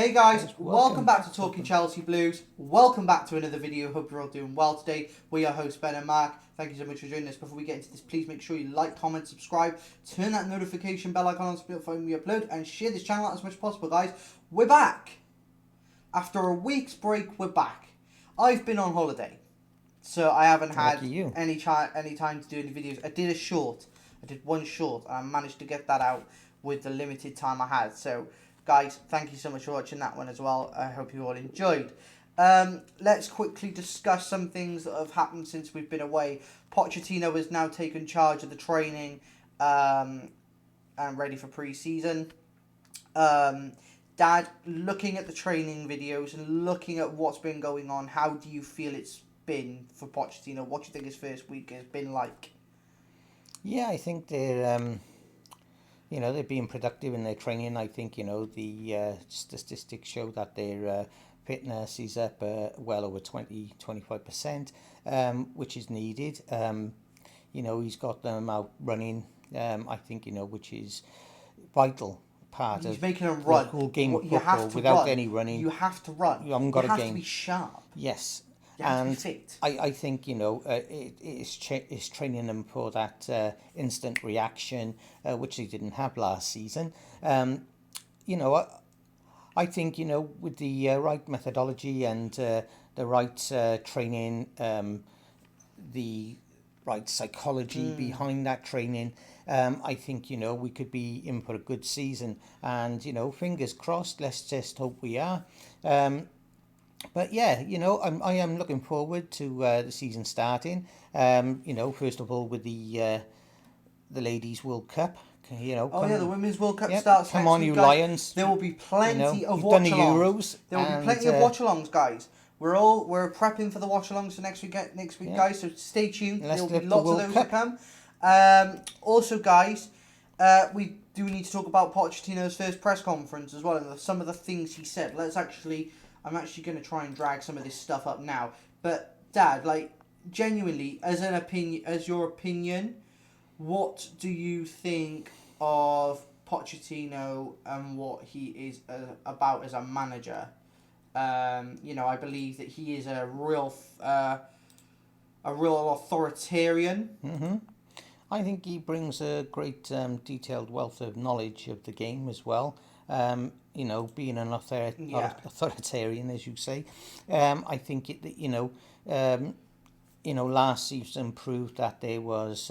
Hey guys, welcome back to Talking Chelsea Blues. Welcome back to another video. Hope you're all doing well today. We're your hosts, Ben and Mark. Thank you so much for joining us. Before we get into this, please make sure you like, comment, subscribe, turn that notification bell icon on so when we upload, and share this channel out as much as possible, guys. We're back. After a week's break, we're back. I've been on holiday, so I haven't had any time to do any videos. I did one short, and I managed to get that out with the limited time I had. So, guys, thank you so much for watching that one as well. I hope you all enjoyed. Let's quickly discuss some things that have happened since we've been away. Pochettino has now taken charge of the training and ready for pre-season. Dad, looking at the training videos and looking at what's been going on, how do you feel it's been for Pochettino? What do you think his first week has been like? Yeah, I think they're they're being productive in their training. I think, the statistics show that their fitness is up well over 25%, which is needed. He's got them out running, I think, which is vital part He's of making them run. the whole game of You football. have to Without run. any running. You have to run. You haven't got a game. You have to be sharp. Yes. You have and to be fit. I think, it's training them for that instant reaction, which they didn't have last season. I think, with the right methodology and the right training, the right psychology behind that training, I think, we could be in for a good season. And, fingers crossed, let's just hope we are. But yeah, I am looking forward to the season starting. First of all with the Ladies World Cup. The Women's World Cup starts come next on, week, you guys. Lions! There will be plenty of you've done the watch-alongs. Euros. There will be plenty of watch-alongs, guys. We're prepping for the watch-alongs for next week, guys. So stay tuned. There will be lots of those to come. Also, guys, we do need to talk about Pochettino's first press conference as well, and some of the things he said. I'm actually going to try and drag some of this stuff up now. But, Dad, genuinely, as your opinion, what do you think of Pochettino and what he is about as a manager? I believe that he is a real authoritarian. Mm-hmm. I think he brings a great detailed wealth of knowledge of the game as well. Being an authoritarian, as you say. I think last season proved that there was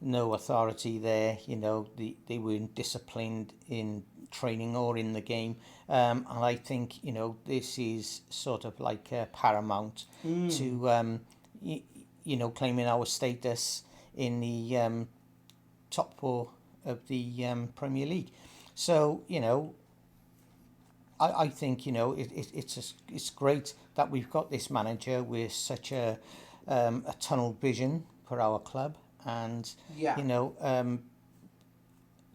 no authority there. They weren't disciplined in training or in the game. And I think, this is sort of like paramount to, claiming our status in the top four of the Premier League. So, I think, it's great that we've got this manager with such a tunnel vision for our club, and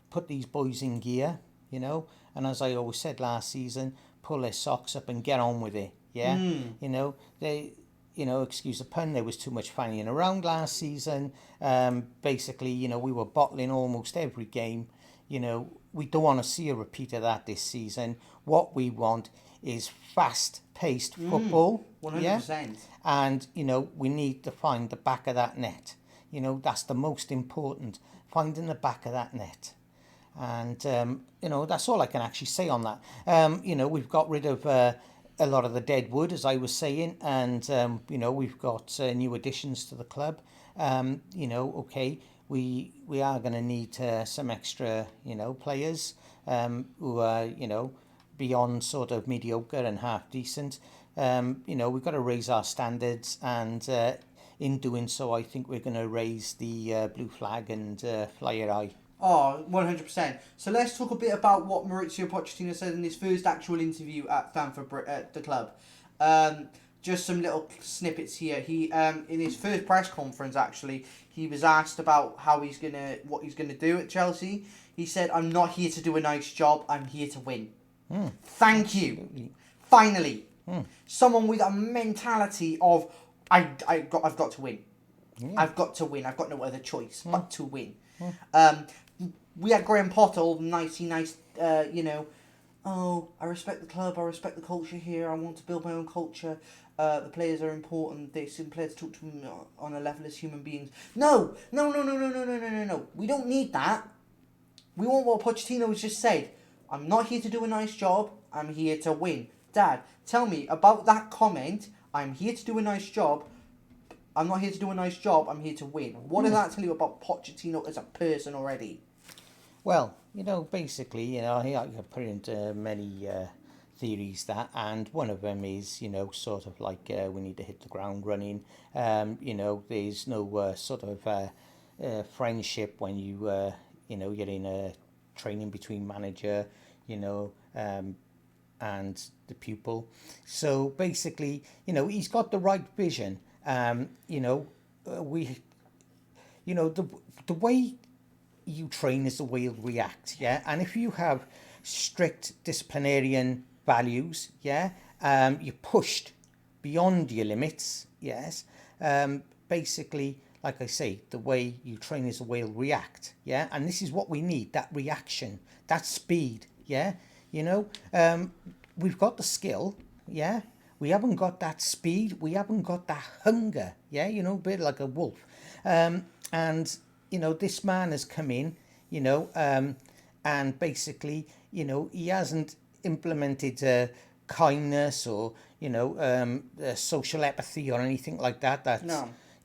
put these boys in gear, and as I always said last season, pull their socks up and get on with it. They, excuse the pun, there was too much fanning around last season. Basically, we were bottling almost every game. We don't want to see a repeat of that this season. What we want is fast-paced football. 100%. Yeah? And, we need to find the back of that net. That's the most important, finding the back of that net. And, that's all I can actually say on that. We've got rid of a lot of the dead wood, as I was saying, and, we've got new additions to the club. We are going to need some extra, players who are, beyond sort of mediocre and half decent. We've got to raise our standards, and in doing so, I think we're going to raise the blue flag and fly it high. Oh, 100%. So let's talk a bit about what Mauricio Pochettino said in his first actual interview at Stamford, at the club. Just some little snippets here. He, in his first press conference, actually, he was asked about what he's gonna do at Chelsea. He said, "I'm not here to do a nice job. I'm here to win." Thank you. Finally, someone with a mentality of I've got to win. Yeah. I've got to win. I've got no other choice but to win. We had Graham Potter, all nice, oh, I respect the club, I respect the culture here, I want to build my own culture, the players are important, they seem players talk to them on a level as human beings. No, no, no, no, no, no, no, no, no, no. We don't need that. We want what Pochettino has just said. I'm not here to do a nice job, I'm here to win. Dad, tell me about that comment, I'm here to do a nice job, I'm not here to do a nice job, I'm here to win. What does that tell you about Pochettino as a person already? Well, basically, I could put into many theories that, and one of them is, sort of like we need to hit the ground running. There's no sort of friendship when you're in a training between manager, and the pupil. So basically, he's got the right vision. The way you train is the way you'll react, yeah. And if you have strict disciplinarian values, yeah, you're pushed beyond your limits, yes. Basically, like I say, the way you train is the way you'll react, yeah. And this is what we need: that reaction, that speed, yeah. We've got the skill, yeah. We haven't got that speed. We haven't got that hunger, yeah. A bit like a wolf, and this man has come in, and basically, he hasn't implemented kindness or, social apathy or anything like that. That's,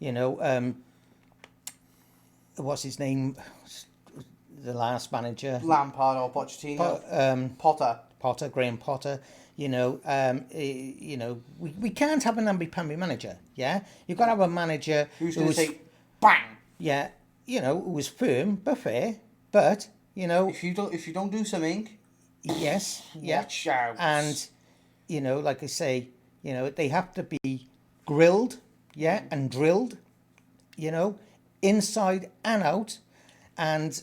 No. What's his name? The last manager? Lampard or Pochettino? Potter, Graham Potter. We can't have an namby-pamby manager, yeah? You've got to have a manager who's going to say, bang! Yeah, who was firm but fair, but, If you don't do something... Yes, yeah. Watch out. And, like I say, they have to be grilled, yeah, and drilled, inside and out. And,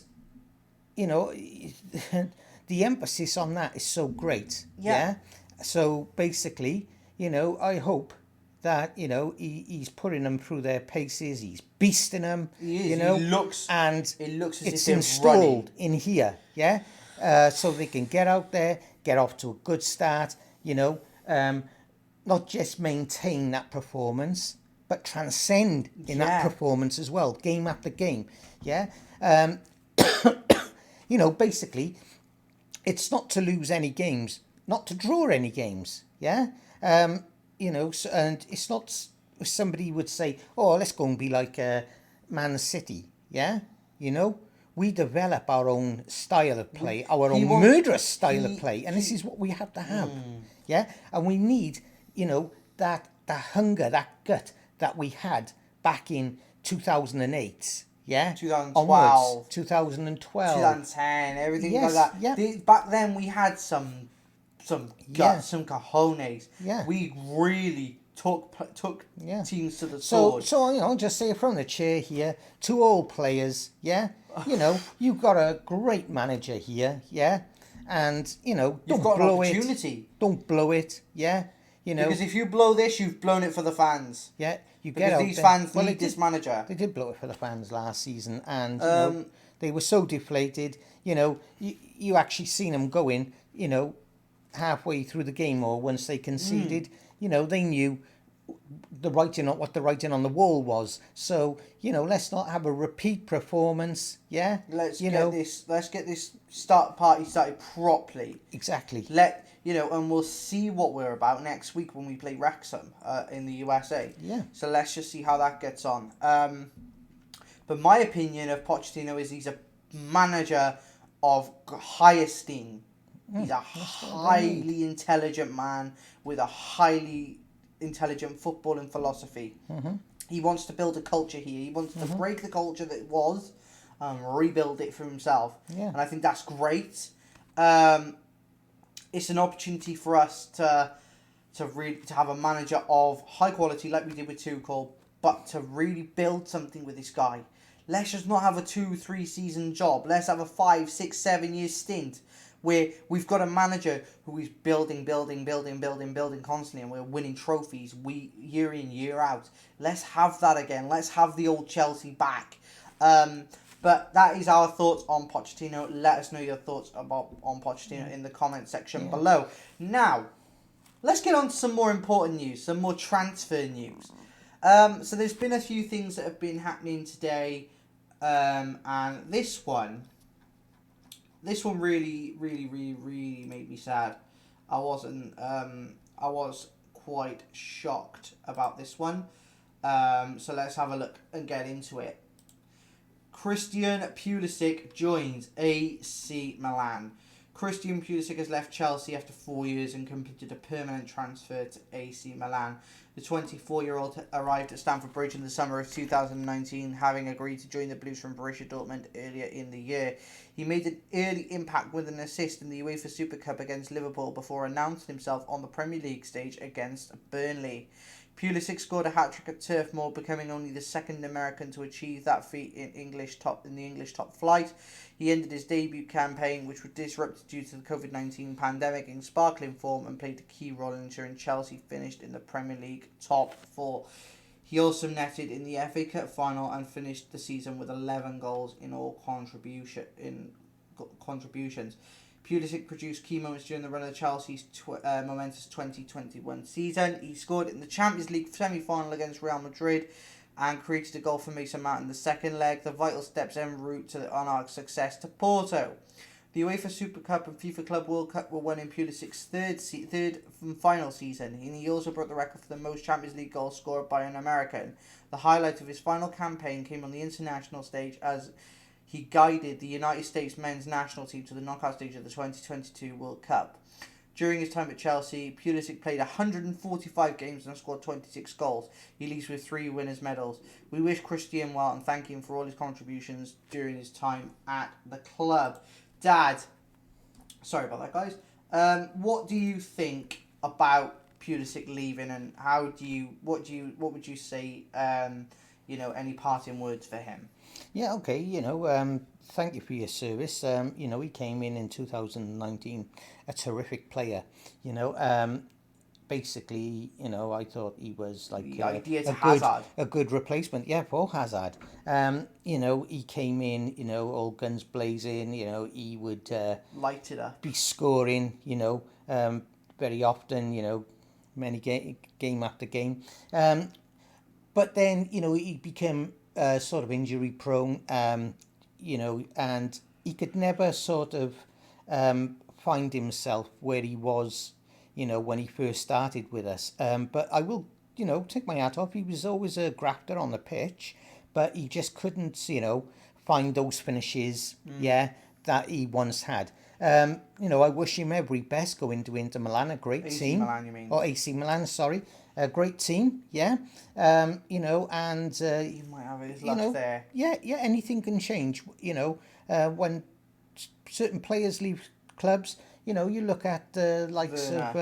the emphasis on that is so great, yeah? So basically, I hope that, he's putting them through their paces, he's beasting them, He looks as it's if installed in here, yeah? So they can get out there, get off to a good start, not just maintain that performance, but transcend in that performance as well, game after game, yeah? Basically, it's not to lose any games, not to draw any games, yeah? And it's not, somebody would say, oh, let's go and be like Man City, yeah? We develop our own style of play, our own murderous style of play, and this is what we have to have, yeah? And we need, that hunger, that gut that we had back in 2008, yeah? 2012. Onwards, 2012. 2010, everything like that. Yeah. Back then we had some guts, some cojones. Yeah. We really took teams to the sword. So just say from the chair here to all players, yeah. You've got a great manager here, yeah, and don't blow it. Don't blow it, yeah. Because if you blow this, you've blown it for the fans. Yeah, because these fans need this manager. They did blow it for the fans last season, and they were so deflated. You actually seen them going, halfway through the game or once they conceded. They knew what the writing on the wall was. So let's not have a repeat performance. Yeah, let's get this party started properly. Exactly. And we'll see what we're about next week when we play Wrexham in the USA. Yeah. So let's just see how that gets on. But my opinion of Pochettino is he's a manager of high esteem. He's a highly intelligent man with a highly intelligent footballing philosophy. He wants to build a culture here. He wants to break the culture that it was, rebuild it for himself. Yeah. And I think that's great. It's an opportunity for us to have a manager of high quality like we did with Tuchel, but to really build something with this guy. Let's just not have a 2-3 season job. Let's have a 5, 6, 7 year stint where we've got a manager who is building constantly, and we're winning trophies year in, year out. Let's have that again. Let's have the old Chelsea back. But that is our thoughts on Pochettino. Let us know your thoughts on Pochettino in the comment section below. Now, let's get on to some more important news, some more transfer news. So there's been a few things that have been happening today, and this one really made me sad. I was quite shocked about this one. So let's have a look and get into it. Christian Pulisic joins AC Milan. Christian Pulisic has left Chelsea after 4 years and completed a permanent transfer to AC Milan. The 24-year-old arrived at Stamford Bridge in the summer of 2019, having agreed to join the Blues from Borussia Dortmund earlier in the year. He made an early impact with an assist in the UEFA Super Cup against Liverpool before announcing himself on the Premier League stage against Burnley. Pulisic scored a hat-trick at Turf Moor, becoming only the second American to achieve that feat in the English top flight. He ended his debut campaign, which was disrupted due to the COVID-19 pandemic, in sparkling form and played a key role in ensuring Chelsea finished in the Premier League top 4. He also netted in the FA Cup final and finished the season with 11 goals in all contributions. Pulisic produced key moments during the run of Chelsea's momentous 2021 season. He scored in the Champions League semi-final against Real Madrid and created a goal for Mason Mount in the second leg, the vital steps en route to the Monarchs' success to Porto. The UEFA Super Cup and FIFA Club World Cup were won in Pulisic's third and final season, and he also broke the record for the most Champions League goals scored by an American. The highlight of his final campaign came on the international stage as he guided the United States men's national team to the knockout stage of the 2022 World Cup. During his time at Chelsea, Pulisic played 145 games and scored 26 goals. He leaves with 3 winners' medals. We wish Christian well and thank him for all his contributions during his time at the club. Dad, sorry about that, guys. What do you think about Pulisic leaving, and what would you say? Any parting words for him? Yeah, okay, thank you for your service. He came in 2019, a terrific player, basically, I thought he was like the idea to Hazard. A good replacement, for Hazard. He came in, all guns blazing, he would light it up, be scoring, very often, many game after game. But then, he became sort of injury prone, and he could never sort of find himself where he was, when he first started with us. But I will, take my hat off. He was always a grafter on the pitch, but he just couldn't, find those finishes, that he once had. I wish him every best going to Inter Milan, a great AC team. Milan, you mean? Or AC Milan, sorry. A great team, and he might have his luck there. Yeah, anything can change. When certain players leave clubs, you look at the likes of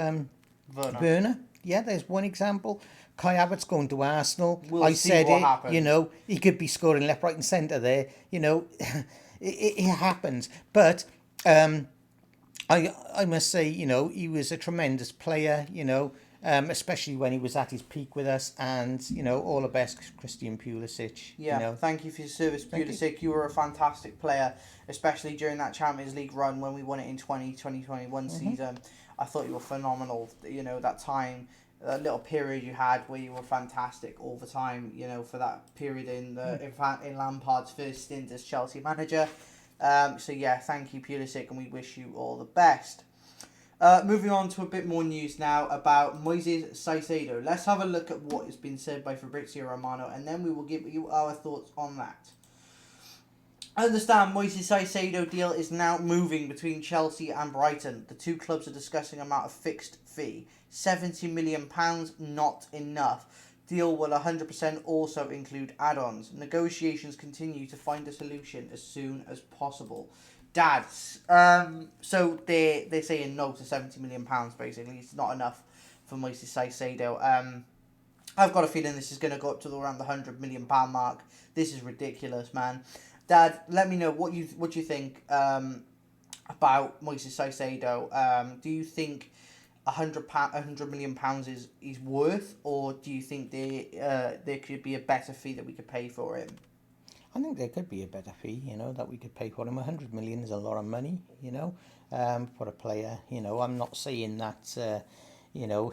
Werner. Yeah, there's one example. Kai Havertz going to Arsenal. I said it. Happens. He could be scoring left, right, and centre there. It happens. But I must say, he was a tremendous player. Especially when he was at his peak with us, and all the best, Christian Pulisic. Yeah, thank you for your service, Pulisic. You were a fantastic player, especially during that Champions League run when we won it in 2021 season. I thought you were phenomenal. That time, that little period you had where you were fantastic all the time. For that period in Lampard's first stint as Chelsea manager. So yeah, thank you, Pulisic, and we wish you all the best. Moving on to a bit more news now about Moises Caicedo. Let's have a look at what has been said by Fabrizio Romano, and then we will give you our thoughts on that. I understand Moises Caicedo deal is now moving between Chelsea and Brighton. The two clubs are discussing amount of fixed fee. £70 million, not enough. Deal will 100% also include add-ons. Negotiations continue to find a solution as soon as possible. Dad, so they're saying no to £70 million, basically. It's not enough for Moises Caicedo. I've got a feeling this is going to go up to around the £100 million mark. This is ridiculous, man. Dad, let me know what you think about Moises Caicedo. Do you think £100 million is worth, or do you think there could be a better fee that we could pay for him? I think there could be a better fee, that we could pay for him. 100 million is a lot of money, for a player. I'm not saying that,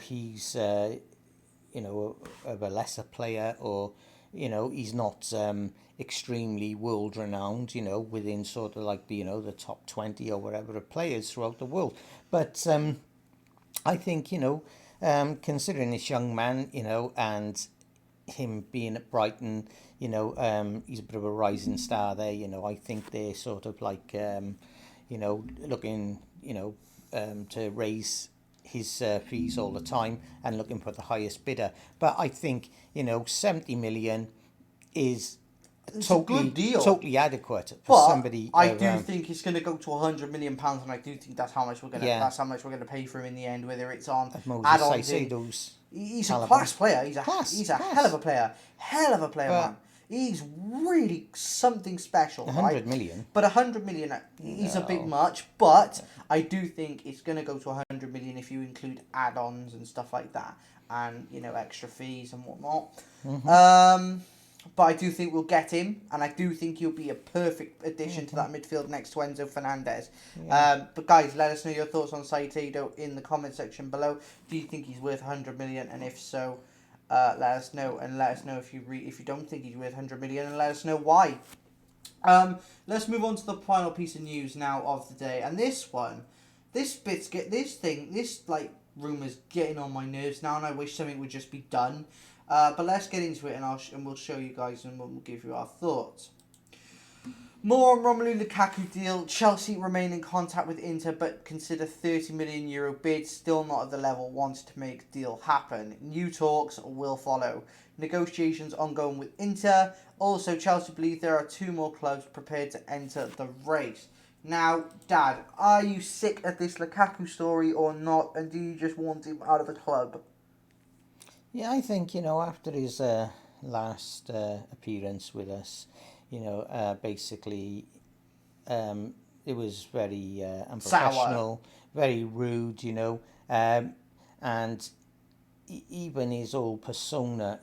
he's, of a lesser player, or, he's not extremely world renowned, within sort of like the top 20 or whatever of players throughout the world. But I think, considering this young man, and him being at Brighton, he's a bit of a rising star there. I think they're sort of like, looking, to raise his fees all the time and looking for the highest bidder. But I think, 70 million is totally, a good deal. totally adequate for somebody. I do think it's going to go to £100 million, and I do think that's how much we're going to. Yeah. That's how much we're going to pay for him in the end. Whether it's on Moses add-ons, Caicedo's he's a class player. He's a Class. hell of a player. Hell of a player, man. He's really something special. 100 million. But 100 million is a bit much. But I do think it's going to go to 100 million if you include add-ons and stuff like that, and extra fees and whatnot. But I do think we'll get him, and I do think he'll be a perfect addition to that midfield next to Enzo Fernandez. Yeah. But guys, let us know your thoughts on CAICEDO in the comment section below. Do you think he's worth 100 million? And if so, let us know. And let us know if you don't think he's worth 100 million, and let us know why. Let's move on to the final piece of news now of the day. And this rumour's getting on my nerves now, and I wish something would just be done. But let's get into it, and we'll show you guys, and we'll give you our thoughts. More on Romelu Lukaku deal. Chelsea remain in contact with Inter, but consider €30 million bid. Still not at the level wanted to make deal happen. New talks will follow. Negotiations ongoing with Inter. Also, Chelsea believe there are 2 more clubs prepared to enter the race. Now, Dad, are you sick of this Lukaku story or not? And do you just want him out of the club? Yeah, I think, after his last appearance with us, basically it was very unprofessional, very rude, and even his whole persona,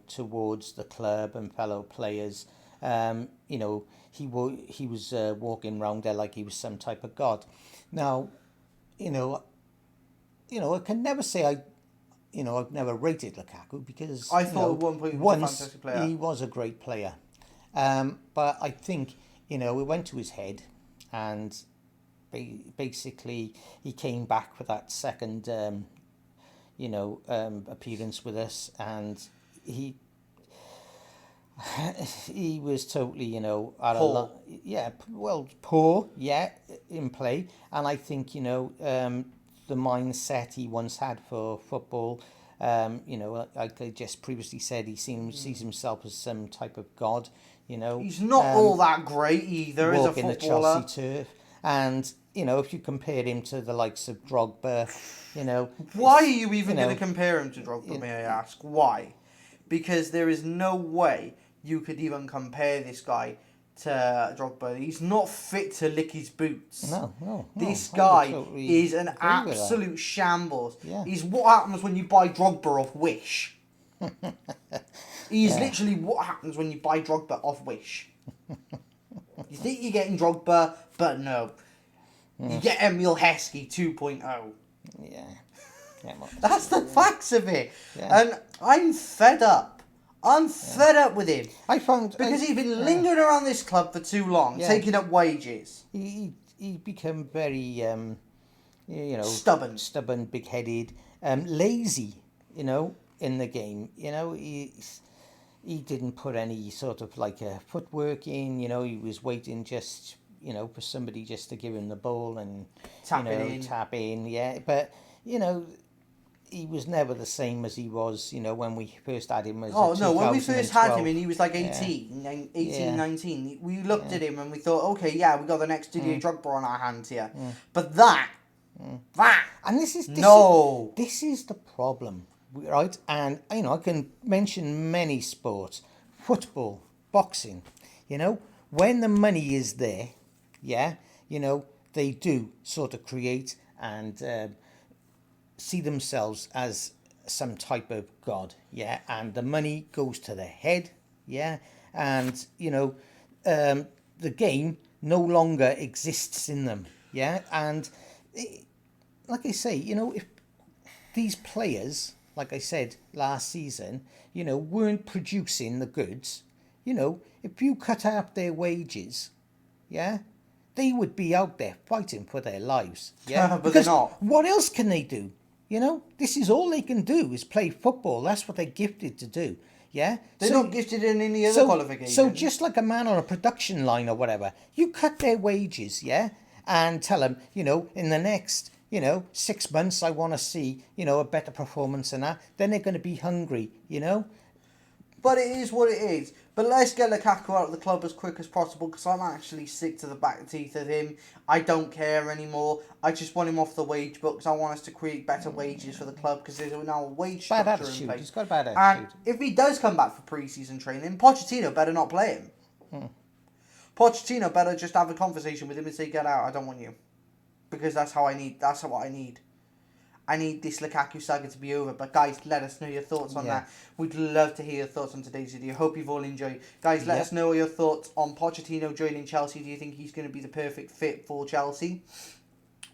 towards the club and fellow players, he was walking around there like he was some type of god. Now, I can never say I've never rated Lukaku, because I thought at one point he was a fantastic player. He was a great player. But I think, it went to his head, and basically he came back for that second, appearance with us, and he was totally, poor, in play. And I think, the mindset he once had for football, like I just previously said, he sees himself as some type of god, He's not all that great either as a footballer. Walking the Chelsea turf. And, if you compare him to the likes of Drogba, Why are you even going to compare him to Drogba, may I ask? Why? Because there is no way you could even compare this guy to Drogba. He's not fit to lick his boots. No. This guy is an absolute shambles. Yeah. He's what happens when you buy Drogba off Wish. He's literally what happens when you buy Drogba off Wish. You think you're getting Drogba, but no. You get Emil Heskey 2.0. Yeah. That's the facts of it. Yeah. And I'm fed up. I'm fed up with him. Because he's been lingering around this club for too long, taking up wages. He become very, stubborn, big-headed, lazy, in the game. He didn't put any sort of like a footwork in. He was waiting just, for somebody just to give him the ball and tap in. Yeah, but he was never the same as he was, when we first had him. When we first had him and he was like 19, we looked at him and we thought, okay, we got the next Didier Drogba on our hands here. But that, and this is the problem, right? And, I can mention many sports, football, boxing, when the money is there, they do sort of create and see themselves as some type of god, and the money goes to their head, and the game no longer exists in them. Yeah, and like I say, if these players, like I said last season, weren't producing the goods, if you cut out their wages, yeah, they would be out there fighting for their lives. Yeah, But because they're not. what else can they do? This is all they can do is play football. That's what they're gifted to do. Yeah, They're not gifted in any other qualification. So just like a man on a production line or whatever, you cut their wages, yeah, and tell them, in the next, 6 months, I want to see, a better performance than that. Then they're going to be hungry, But it is what it is. But let's get Lukaku out of the club as quick as possible, because I'm actually sick to the back teeth of him. I don't care anymore. I just want him off the wage books. I want us to create better wages for the club, because there's now a wage structure in place. He's got a bad attitude. And if he does come back for pre-season training, Pochettino better not play him. Pochettino better just have a conversation with him and say, get out, I don't want you. Because that's what I need. I need this Lukaku saga to be over. But guys, let us know your thoughts on that. We'd love to hear your thoughts on today's video. Hope you've all enjoyed. Guys, let us know your thoughts on Pochettino joining Chelsea. Do you think he's going to be the perfect fit for Chelsea?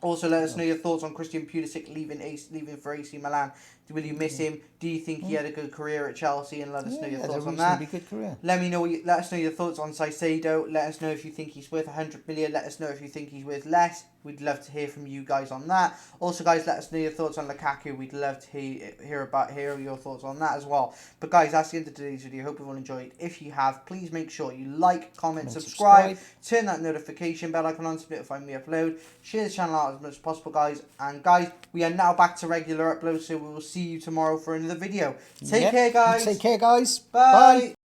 Also, let us know your thoughts on Christian Pulisic leaving for AC Milan. Will you miss him? Do you think he had a good career at Chelsea? And let us know your thoughts on that. Good career. Let us know your thoughts on CAICEDO. Let us know if you think he's worth 100 million. Let us know if you think he's worth less. We'd love to hear from you guys on that. Also, guys, let us know your thoughts on Lukaku. We'd love to hear your thoughts on that as well. But guys, that's the end of today's video. Hope you've all enjoyed. If you have, please make sure you like, comment, subscribe, turn that notification bell icon on to notify me upload. Share the channel out as much as possible, guys. And guys, we are now back to regular uploads, so we will see you tomorrow for another video. Take care, guys. Take care, guys. Bye.